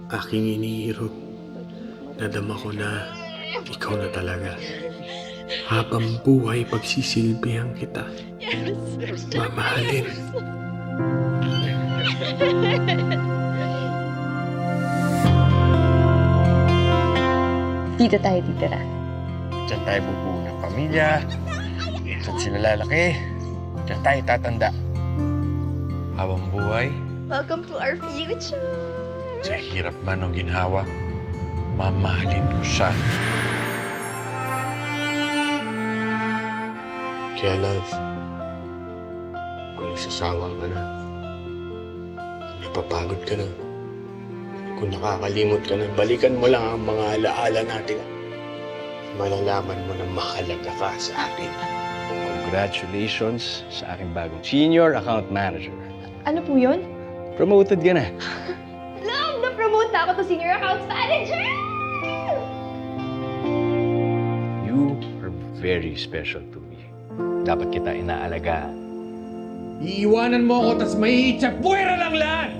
aking iniirot. Nadama ko na ikaw na talaga. Habang buhay pagsisilbihan kita. Mamahalin. Dito tayo titira. Diyan tayo bubuo ng pamilya. Diyan sila lalaki. Diyan tayo tatanda. Habang buhay, Welcome to our future! sa hirap man o ginhawa, mamahalin ko siya. Kaya love, kung nasasawa ka na, napapagod ka na, kung nakakalimot ka na, balikan mo lang ang mga alaala natin. Malalaman mo na mahalaga ka sa akin. Congratulations sa aking bagong senior account manager. Ano po yun? Promoted ka na. Love! Na-promote na ako to Senior Accounts Manager! You are very special to me. Dapat kita inaalagaan. Iiwanan mo ako, tas may itsapuera lang lahat!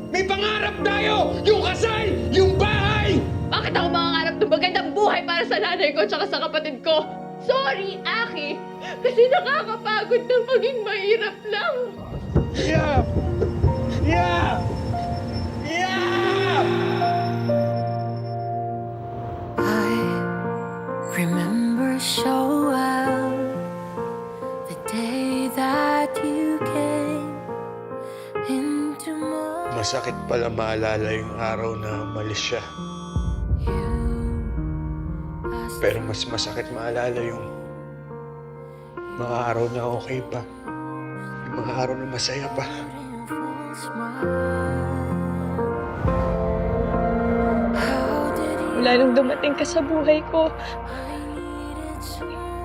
May pangarap tayo! Yung kasal! Yung bahay! Bakit ako mangangarap ng magandang buhay para sa nanay ko at sa kapatid ko? Sorry, Aki! Kasi nakakapagod na maging mahirap lang. Yeah! Yeah! Yeah! I remember so well the day that you came into my Masakit pala maalala yung araw na malis siya. Pero mas masakit maalala yung mga araw na okay pa. Yung mga araw na masaya pa. Mula nung dumating ka sa buhay ko,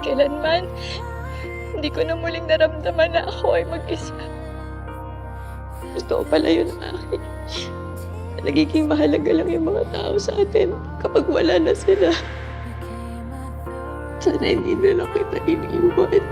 kailanman, hindi ko na muling naramdaman na ako ay mag-isa. Totoo pala yun, Aki. Nagiging mahalaga lang yung mga tao sa atin kapag wala na sila. Sana hindi na lang kita iniwan.